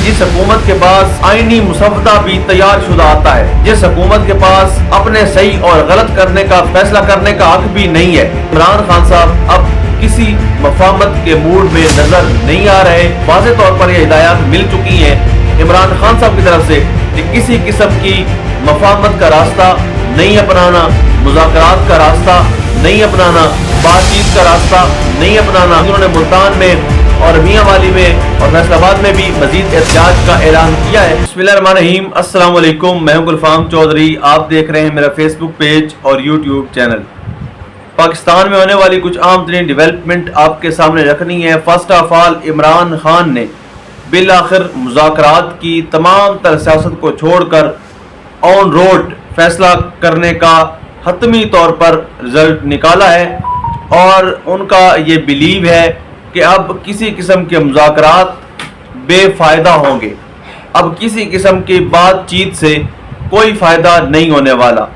जिस हुकूमत के पास आईनी मुसवदा भी तैयार शुदा आता है, जिस हुकूमत के पास अपने सही और गलत करने का फैसला करने का हक भी नहीं है, इमरान खान साहब अब किसी मफाहमत के मूड में नजर नहीं आ रहे। वाज़ेह तौर पर यह हिदायत मिल चुकी है इमरान खान साहब की तरफ से कि किसी किस्म की मफाहमत का रास्ता नहीं अपनाना, मुज़ाकरात का रास्ता नहीं अपनाना, बातचीत का रास्ता नहीं अपनाना। उन्होंने मुल्तान में और मियां वाली में और फैसलाबाद में भी मजीद एहतजाज का ऐलान किया है। बिस्मिल्लाहिर्रहमानिर्रहीम, अस्सलाम वालेकुम, मैं हूं गुलफाम चौधरी। आप देख रहे हैं मेरा फेसबुक पेज और यूट्यूब चैनल। पाकिस्तान में होने वाली कुछ अहम तरीन डेवलपमेंट आपके सामने रखनी है। First of all, Imran Khan ने बिल आखिर मुज़ाकरात की तमाम तर सियासत को छोड़कर ऑन रोड फैसला करने का हतमी तौर पर रिजल्ट निकाला है और उनका ये बिलीव है कि अब किसी किस्म के मुज़ाकरात बेफ़ायदा होंगे, अब किसी किस्म की बातचीत से कोई फ़ायदा नहीं होने वाला।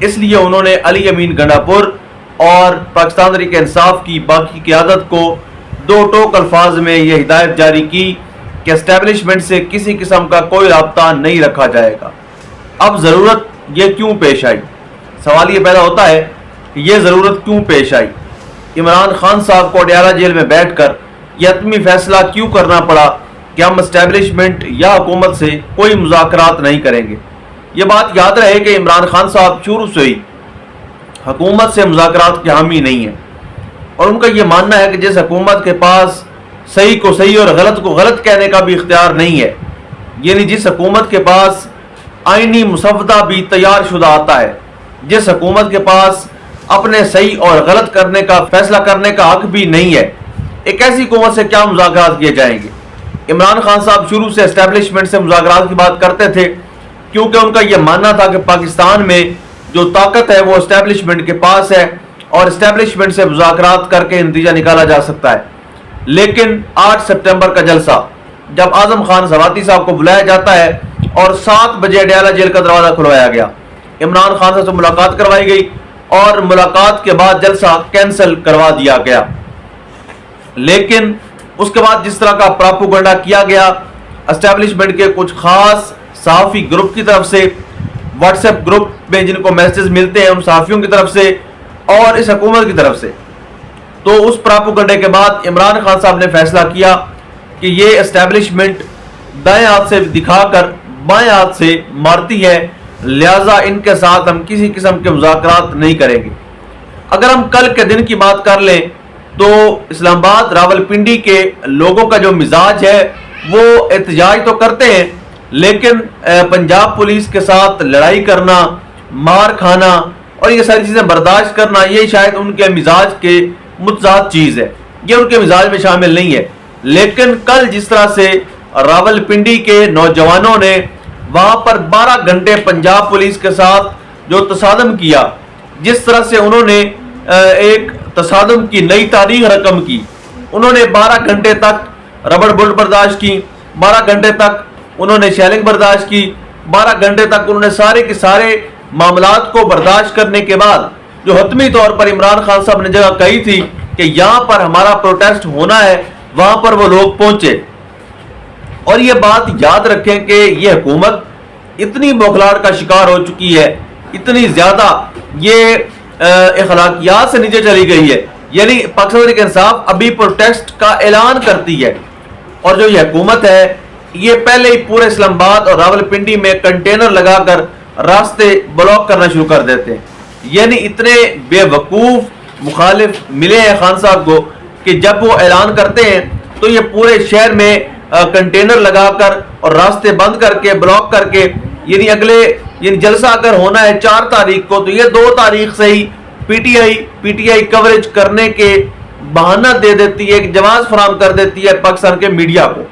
इसलिए उन्होंने अली अमीन गंडापुर और पाकिस्तान तहरीक इंसाफ की बाकी क़यादत को दो टोक अल्फाज में यह हिदायत जारी की कि एस्टेब्लिशमेंट से किसी किस्म का कोई राब्ता नहीं रखा जाएगा। अब ज़रूरत ये क्यों पेश आई? सवाल ये पैदा होता है कि ये ज़रूरत क्यों पेश आई? इमरान खान साहब को अडयाला जेल में बैठकर यह हतमी फैसला क्यों करना पड़ा कि हम एस्टेब्लिशमेंट या हुकूमत से कोई मुज़ाकरात नहीं करेंगे? ये बात याद रहे कि इमरान खान साहब शुरू से ही हुकूमत से मुज़ाकरात के हामी नहीं है और उनका ये मानना है कि जिस हुकूमत के पास सही को सही और गलत को गलत कहने का भी इख्तियार नहीं है, यानी जिस हुकूमत के पास आईनी मुसवदा भी तैयार शुदा आता है, जिस हुकूमत के पास अपने सही और गलत करने का फैसला करने का हक भी नहीं है, एक ऐसी हुकूमत से क्या मुज़ाकरात किए जाएंगे? इमरान खान साहब शुरू से एस्टेब्लिशमेंट से मुज़ाकरात की बात करते थे क्योंकि उनका यह मानना था कि पाकिस्तान में जो ताकत है वो एस्टेब्लिशमेंट के पास है और एस्टेब्लिशमेंट से मुज़ाकरात करके नतीजा निकाला जा सकता है। लेकिन 8 सितंबर का जलसा, जब आजम खान सवाती साहब को बुलाया जाता है और 7 बजे अडयाला जेल का दरवाज़ा खुलवाया गया, इमरान खान साहब से मुलाकात करवाई गई और मुलाकात के बाद जलसा कैंसिल करवा दिया गया। लेकिन उसके बाद जिस तरह का प्रोपेगेंडा किया गया एस्टेब्लिशमेंट के कुछ खास सहाफ़ी ग्रुप की तरफ से, व्हाट्सएप ग्रुप में जिनको मैसेज मिलते हैं उन सहाफ़ियों की तरफ से और इस हुकूमत की तरफ से, तो उस प्रोपेगेंडे के बाद इमरान खान साहब ने फैसला किया कि ये एस्टेब्लिशमेंट दाएं हाथ से दिखाकर बाएं हाथ से मारती है, लिहाजा इनके साथ हम किसी किस्म के मुज़ाकरात नहीं करेंगे। अगर हम कल के दिन की बात कर लें तो इस्लामाबाद रावलपिंडी के लोगों का जो मिजाज है वो एहतजाज तो करते हैं, लेकिन पंजाब पुलिस के साथ लड़ाई करना, मार खाना और ये सारी चीज़ें बर्दाश्त करना, ये शायद उनके मिजाज के मुतज़ाद चीज़ है, ये उनके मिजाज में शामिल नहीं है। लेकिन कल जिस तरह से रावलपिंडी के नौजवानों ने वहाँ पर 12 घंटे पंजाब पुलिस के साथ जो तसादम किया, जिस तरह से उन्होंने एक तसादम की नई तारीख रकम की, उन्होंने 12 घंटे तक रबड़ बुलेट बर्दाश्त की, 12 घंटे तक उन्होंने शेलिंग बर्दाश्त की, 12 घंटे तक उन्होंने सारे के सारे मामलात को बर्दाश्त करने के बाद जो हतमी तौर पर इमरान खान साहब ने जगह कही थी कि यहाँ पर हमारा प्रोटेस्ट होना है, वहाँ पर वो लोग पहुँचे। और ये बात याद रखें कि ये हुकूमत इतनी बौखलाहट का शिकार हो चुकी है, इतनी ज़्यादा ये अखलाकियात से नीचे चली गई है, यानी पाकिस्तान तहरीक इंसाफ अभी प्रोटेस्ट का ऐलान करती है और जो ये हुकूमत है ये पहले ही पूरे इस्लामाबाद और रावलपिंडी में कंटेनर लगाकर रास्ते ब्लॉक करना शुरू कर देते हैं। यानी इतने बेवकूफ़ मुखालिफ मिले हैं खान साहब को कि जब वो ऐलान करते हैं तो ये पूरे शहर में कंटेनर लगाकर और रास्ते बंद करके ब्लॉक करके, यानी जलसा अगर होना है 4 तारीख को तो ये 2 तारीख से ही पीटीआई कवरेज करने के बहाना दे देती है, जवाब फराहम कर देती है पाकिस्तान के मीडिया को।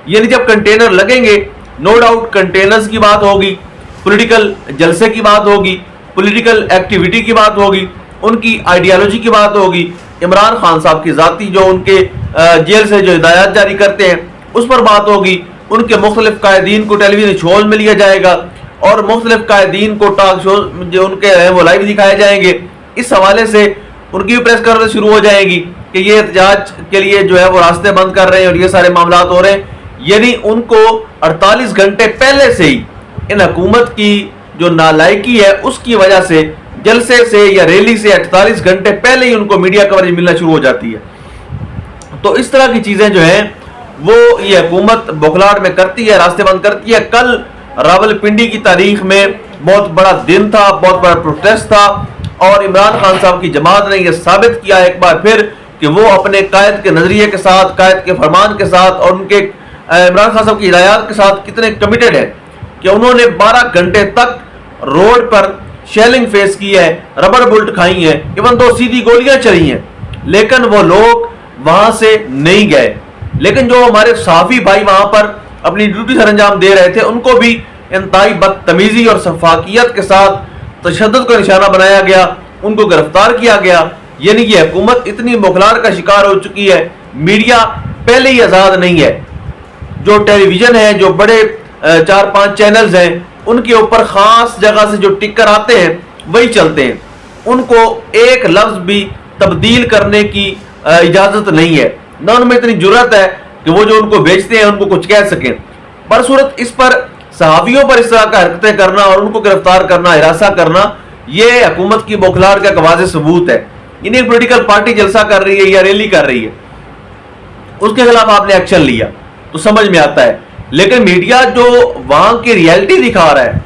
यानी जब कंटेनर लगेंगे, नो डाउट कंटेनर्स की बात होगी, पॉलिटिकल जलसे की बात होगी, पॉलिटिकल एक्टिविटी की बात होगी, उनकी आइडियालॉजी की बात होगी, इमरान खान साहब की ज़ाती जो उनके जेल से जो हिदायत जारी करते हैं उस पर बात होगी, उनके मुख्तलिफ कायदीन को टेलीविजन शोज में लिया जाएगा और मुख्तलिफ कायदीन को टॉक शो जो उनके हैं वो लाइव दिखाए जाएंगे। इस हवाले से उनकी भी प्रेस कॉन्फ्रेंस शुरू हो जाएगी कि ये एहतजाज के लिए जो है वो रास्ते बंद कर रहे हैं और ये सारे मामलात हो रहे हैं। یعنی ان کو 48 گھنٹے پہلے سے ہی ان حکومت کی جو نالائکی ہے اس کی وجہ سے جلسے سے یا ریلی سے 48 گھنٹے پہلے ہی ان کو میڈیا کوریج ملنا شروع ہو جاتی ہے. تو اس طرح کی چیزیں جو ہیں وہ یہ حکومت بوکھلاہٹ میں کرتی ہے, راستے بند کرتی ہے. کل راولپنڈی کی تاریخ میں بہت بڑا دن تھا, بہت بڑا پروٹیسٹ تھا, اور عمران خان صاحب کی جماعت نے یہ ثابت کیا ایک بار پھر کہ وہ اپنے قائد کے نظریے کے ساتھ, قائد کے فرمان کے ساتھ اور ان کے عمران خان صاحب کی ہدایات کے ساتھ کتنے کمیٹڈ ہیں کہ انہوں نے 12 گھنٹے تک روڈ پر شیلنگ فیس کی ہے, ربر بلٹ کھائی ہیں, ایون 2 سیدھی گولیاں چلی ہیں, لیکن وہ لوگ وہاں سے نہیں گئے. لیکن جو ہمارے صحافی بھائی وہاں پر اپنی ڈیوٹی سر انجام دے رہے تھے ان کو بھی انتہائی بدتمیزی اور سفاکیت کے ساتھ تشدد کا نشانہ بنایا گیا, ان کو گرفتار کیا گیا. یعنی یہ حکومت اتنی بوکھلاہٹ کا شکار ہو چکی ہے. میڈیا پہلے ہی آزاد نہیں ہے, جو ٹیلی ویژن ہے, جو بڑے 4-5 چینلز ہیں, ان کے اوپر خاص جگہ سے جو ٹکر آتے ہیں وہی چلتے ہیں. ان کو ایک لفظ بھی تبدیل کرنے کی اجازت نہیں ہے, نہ ان میں اتنی جرات ہے کہ وہ جو ان کو بیچتے ہیں ان کو کچھ کہہ سکیں. برصورت اس پر صحافیوں پر اس طرح کا حرکتیں کرنا اور ان کو گرفتار کرنا, ہراساں کرنا, یہ حکومت کی بوکھلاہٹ کا ایک واضح ثبوت ہے. یعنی ایک پولیٹیکل پارٹی جلسہ کر رہی ہے یا ریلی کر رہی ہے, اس کے خلاف آپ نے ایکشن لیا تو سمجھ میں آتا ہے, لیکن میڈیا جو وہاں کی ریئلٹی دکھا رہا ہے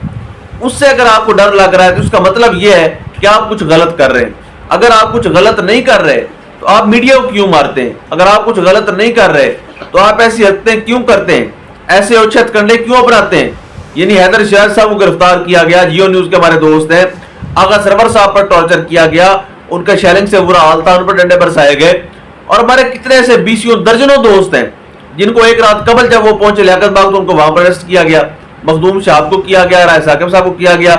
اس سے اگر آپ کو ڈر لگ رہا ہے تو اس کا مطلب یہ ہے کہ آپ کچھ غلط کر رہے ہیں. اگر آپ کچھ غلط نہیں کر رہے تو آپ میڈیا کو کیوں مارتے ہیں؟ اگر آپ کچھ غلط نہیں کر رہے تو آپ ایسی حرکتیں کیوں کرتے ہیں, ایسے اوچھت کنڈے کیوں اپناتے ہیں؟ یعنی حیدر شاہد صاحب کو گرفتار کیا گیا, جیو نیوز کے ہمارے دوست ہیں, آغا سرور صاحب پر ٹارچر کیا گیا, ان کا شیلنگ سے برا حال تھا, ان پر ڈنڈے برسائے گئے. اور ہمارے کتنے ایسے 20 درجنوں دوست ہیں جن کو ایک رات قبل جب وہ پہنچے لیاقت باغ تو ان کو وہاں پر اریسٹ کیا گیا, مخدوم صاحب کو کیا گیا, رائے ثاقب صاحب کو کیا گیا.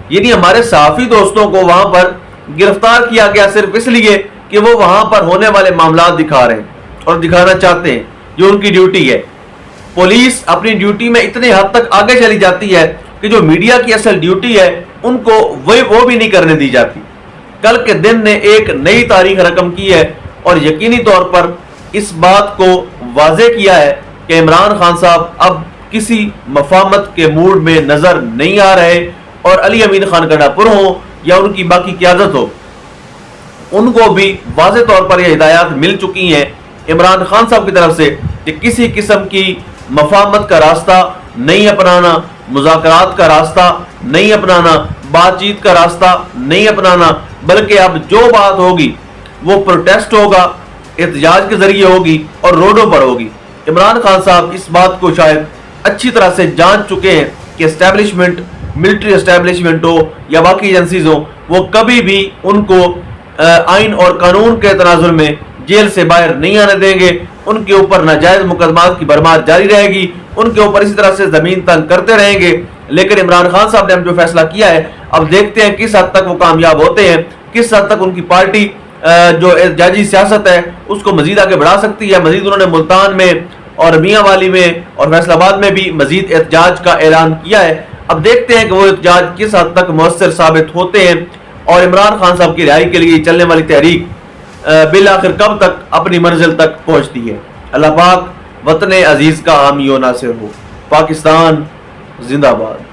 یعنی ہمارے صحافی دوستوں کو وہاں پر گرفتار کیا گیا صرف اس لیے کہ وہ وہاں پر ہونے والے معاملات دکھا رہے ہیں اور دکھانا چاہتے ہیں, جو ان کی ڈیوٹی ہے. پولیس اپنی ڈیوٹی میں اتنے حد تک آگے چلی جاتی ہے کہ جو میڈیا کی اصل ڈیوٹی ہے ان کو وہ بھی نہیں کرنے دی جاتی. کل کے دن نے ایک نئی تاریخ رقم کی ہے اور یقینی طور پر اس بات کو واضح کیا ہے کہ عمران خان صاحب اب کسی مفاہمت کے موڈ میں نظر نہیں آ رہے, اور علی امین خان گڈا پور ہوں یا ان کی باقی قیادت ہو, ان کو بھی واضح طور پر یہ ہدایات مل چکی ہیں عمران خان صاحب کی طرف سے کہ کسی قسم کی مفاہمت کا راستہ نہیں اپنانا, مذاکرات کا راستہ نہیں اپنانا, بات چیت کا راستہ نہیں اپنانا, بلکہ اب جو بات ہوگی وہ پروٹیسٹ ہوگا, احتجاج کے ذریعے ہوگی اور روڈوں پر ہوگی. عمران خان صاحب اس بات کو شاید اچھی طرح سے جان چکے ہیں کہ اسٹیبلشمنٹ, ملٹری اسٹیبلشمنٹ ہو یا باقی ایجنسیز ہوں, وہ کبھی بھی ان کو آئین اور قانون کے تناظر میں جیل سے باہر نہیں آنے دیں گے. ان کے اوپر ناجائز مقدمات کی بھرمار جاری رہے گی, ان کے اوپر اسی طرح سے زمین تنگ کرتے رہیں گے. لیکن عمران خان صاحب نے جو فیصلہ کیا ہے, اب دیکھتے ہیں کس حد تک وہ کامیاب ہوتے ہیں, کس حد تک ان کی پارٹی جو احتجاجی سیاست ہے اس کو مزید آگے بڑھا سکتی ہے. مزید انہوں نے ملتان میں اور میاں والی میں اور فیصل آباد میں بھی مزید احتجاج کا اعلان کیا ہے. اب دیکھتے ہیں کہ وہ احتجاج کس حد تک مؤثر ثابت ہوتے ہیں اور عمران خان صاحب کی رہائی کے لیے چلنے والی تحریک بالآخر کب تک اپنی منزل تک پہنچتی ہے. اللہ پاک وطن عزیز کا حامی و ناصر ہو. پاکستان زندہ باد.